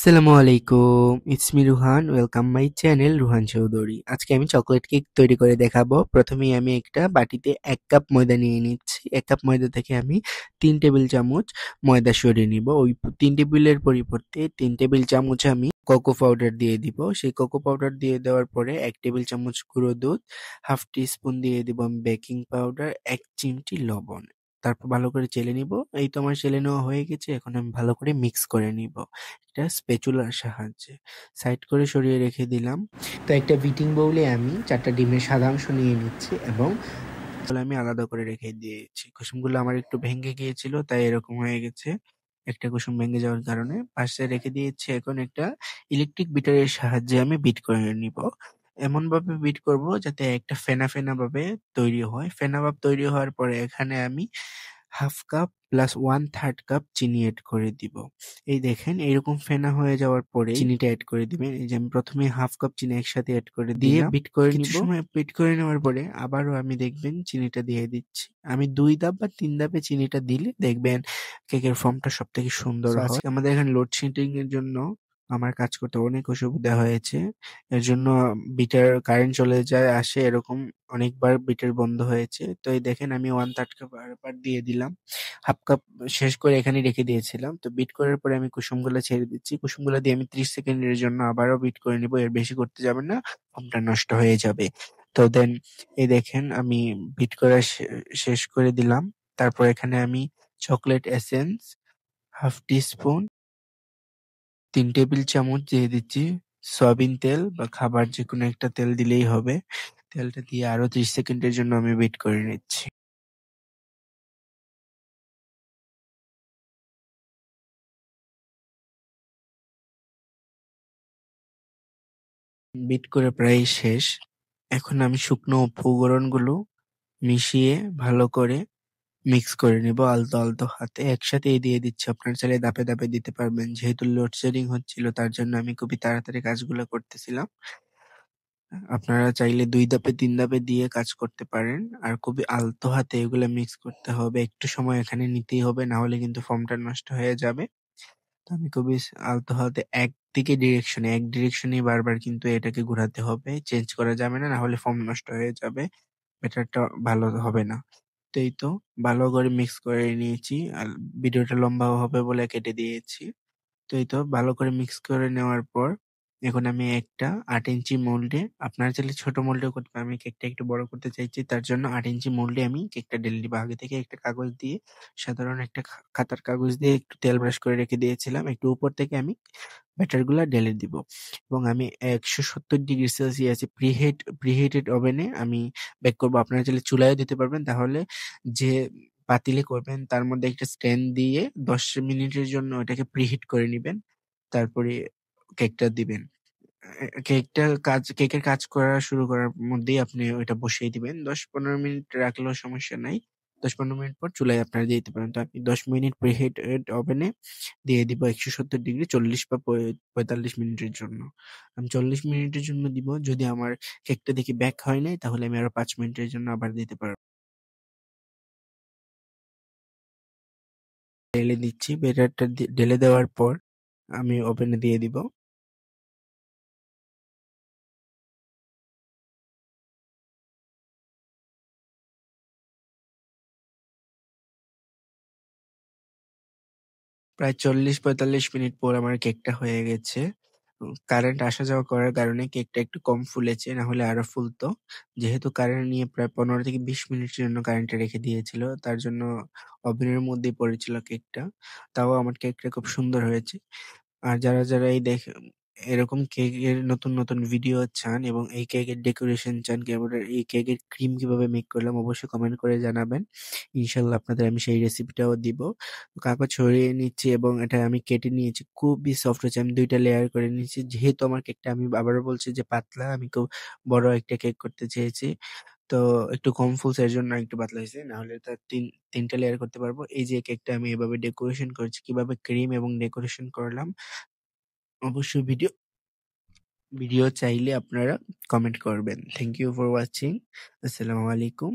আসসালামু আলাইকুম, it's me Ruhan. Welcome my channel Ruhan Chowdhury. আজকে আমি চকলেট কেক তৈরি করে দেখাবো। প্রথমেই আমি একটা বাটিতে 1 কাপ ময়দা নিয়ে নিচ্ছি। 1 কাপ ময়দা থেকে আমি 3 টেবিল চামচ ময়দা সরিয়ে নিব। ওই 3 টেবিলের পরিবর্তে 3 টেবিল চামচ আমি কোকো পাউডার দিয়ে দিব। সেই কোকো পাউডার দিয়ে দেওয়ার পরে 1 টেবিল চামচ গুঁড়ো দুধ, হাফ টি স্পুন দিয়ে দিব আমি বেকিং পাউডার, 1 চিমটি লবণ। তারপর ভালো করে চেলে নিব। এই তো আমার চেলে নেওয়া হয়ে গেছে। এখন আমি ভালো করে মিক্স করে নিব এটা স্প্যাচুলার সাহায্যে। সাইড করে সরিয়ে রেখে দিলাম। তো একটা বিটিং বোলে আমি 4টা ডিমের সাদা অংশ নিয়ে নিচ্ছি এবং আমি আলাদা করে রেখে দিয়েছি। কুসুমগুলো আমার একটু ভেঙে গিয়েছিল, তাই এরকম হয়ে গেছে। একটা কুসুম ভেঙে যাওয়ার কারণে পাশে রেখে দিয়েছি। এখন একটা ইলেকট্রিক বিটারের সাহায্যে আমি বিট করে নিব। এমন ভাবে বিট করব যাতে একটা ফেনা ফেনা ভাবে তৈরি হয়। ফেনা ভাব তৈরি হওয়ার পরে এখানে আমি হাফ কাপ প্লাস 1/3 কাপ চিনি এড করে দিব। এই দেখেন এরকম ফেনা হয়ে যাওয়ার পরে চিনিটা এড করে দিবেন। এই যে আমি প্রথমে হাফ কাপ চিনি একসাথে এড করে দিয়ে বিট করে নিব। কিছু সময় বিট করে নেওয়ার পরে আবারও আমি দেখবেন চিনিটা দিয়ে দিচ্ছি। আমি 2 ধাপ বা 3 ধাপে চিনিটা দিলে দেখবেন কেকের ফর্মটা সব থেকে সুন্দর হয়। আজকে আমাদের এখানে লোডশেডিং এর জন্য আমার কাজ করতে অনেক অসুবিধা হয়েছে। এর জন্য বিটার কারেন্ট চলে যায় আসে, এরকম অনেকবার বিটার বন্ধ হয়েছে। তো এই দেখেন আমি 1/3 কাপ আবার দিয়ে দিলাম। হাফ কাপ শেষ করে এখানে রেখে দিয়েছিলাম। তো বিট করার পরে আমি কুসুমগুলো ছেড়ে দিচ্ছি। কুসুমগুলো দিয়ে আমি 30 সেকেন্ডের জন্য আবারও বিট করে নিব। এর বেশি করতে যাবেন না, ফর্মটা নষ্ট হয়ে যাবে। তো দেন এই দেখেন আমি বিট করা শেষ করে দিলাম। তারপর এখানে আমি চকলেট এসেন্স হাফ টি স্পুন, 3 টেবিল চামচ দিয়ে দিচ্ছি। সয়াবিন তেল বা খাবার যেকোনো একটা তেল দিলেই হবে। তেলটা দিয়ে আরো 30 সেকেন্ডের জন্য আমি বিট করে নিচ্ছি। বিট করে প্রায় শেষ। এখন আমি শুকনো উপকরণগুলো মিশিয়ে ভালো করে মিক্স করে নিব আলতো আলতো হাতে। একসাথেই দিয়ে দিচ্ছি। আপনারা চাইলে ধাপে ধাপে দিতে পারবেন। যেহেতু লোডশেডিং হচ্ছিল তার জন্য আমি খুবই তাড়াতাড়ি কাজগুলো করতেছিলাম। আপনারা চাইলে 2 ধাপে 3 ধাপে দিয়ে কাজ করতে পারেন। আর খুবই আলতো হাতে এগুলা মিক্স করতে হবে। একটু সময় এখানে নিতেই হবে, না হলে কিন্তু ফর্মটা নষ্ট হয়ে যাবে। তো আমি খুবই আলতো হাতে এক ডিরেকশনেই বারবার কিন্তু এটাকে ঘোরাতে হবে। চেঞ্জ করা যাবে না, না হলে ফর্ম নষ্ট হয়ে যাবে। ব্যাটারটা ভালো হবে না। তো এই তো ভালো করে মিক্স করে নিয়েছি। আর ভিডিওটা লম্বা হবে বলে কেটে দিয়েছি। তো এই তো ভালো করে মিক্স করে নেওয়ার পর এখন আমি একটা 8 ইঞ্চি মোল্ডে, আপনারা চাইলে ছোট মোল্ডেও করতে পারেন। আমি কেকটা একটু বড় করতে চাইছি, তার জন্য 8 ইঞ্চি মোল্ডে আমি কেকটা ঢেলে দিব। আগে থেকে একটা কাগজ দিয়ে, সাধারণ একটা খাতার কাগজ দিয়ে একটু তেল ব্রাশ করে রেখে দিয়েছিলাম। একটু উপর থেকে আমি ব্যাটার গুলা ঢেলে দিব এবং আমি 170 ডিগ্রি সেলসিয়াসে প্রিহিটেড ওভেনে আমি বেক করবো। আপনারা চাইলে চুলায়ও দিতে পারবেন। তাহলে যে পাতিলে করবেন তার মধ্যে একটা স্ট্যান্ড দিয়ে 10 মিনিটের জন্য ওটাকে প্রিহিট করে নিবেন। তারপরে কেকটা দিবেন। কেকের কাজ করা শুরু করার মধ্যেই আপনি ওইটা বসিয়ে দিবেন। 10-15 মিনিট রাখলেও সমস্যা নাই। 10-15 মিনিট পর চুলায় আপনারা দিয়ে দিতে পারেন। তো আমি 10 মিনিট প্রিহিটেড ওভেনে দিয়ে দিব 170 ডিগ্রি, 40 বা 45 মিনিটের জন্য। আমি 40 মিনিটের জন্য দিব। যদি আমার কেকটা দেখি বেক হয় নাই তাহলে আমি আরো 5 মিনিটের জন্য আবার দিতে পারবো। ঢেলে দিচ্ছি। ব্যাটারটা ঢেলে দেওয়ার পর আমি ওভেনে দিয়ে দিব। প্রায় 40-45 মিনিট পর আমার কেকটা হয়ে গেছে। কারেন্ট আসা যাওয়া করার কারণে কেকটা একটু কম ফুলেছে, না হলে আরো ফুলতো। যেহেতু কারেন্ট নিয়ে প্রায় 15 থেকে 20 মিনিটের জন্য কারেন্টে রেখে দিয়েছিল, তার জন্য ওভেনের মধ্যেই পড়েছিল কেকটা। তাও আমার কেকটা খুব সুন্দর হয়েছে। আর যারা এরকম কেকের নতুন নতুন ভিডিও চান এবং এই কেকের ডেকোরেশন চান, এই কেকের ক্রিম কিভাবে মেক করলাম, অবশ্যই কমেন্ট করে জানাবেন। ইনশাল্লাহ আপনাদের আমি সেই রেসিপিটাও দিব। কাগজ ছড়িয়ে নিচ্ছি এবং এটা আমি কেটে নিয়েছি। খুবই সফট হয়েছে। আমি 2টা লেয়ার করে নিয়েছি। যেহেতু আমার কেকটা, আমি আবারও বলছি যে পাতলা, আমি খুব বড় একটা কেক করতে চেয়েছি। তো একটু কম ফুলছে, এর জন্য একটু পাতলা হয়েছে। না হলে তার 3টা লেয়ার করতে পারবো। এই যে কেকটা আমি এভাবে ডেকোরেশন করেছি, কিভাবে ক্রিম এবং ডেকোরেশন করলাম অবশ্যই ভিডিও চাইলে আপনারা কমেন্ট করবেন। Thank you for watching. আসসালামু আলাইকুম।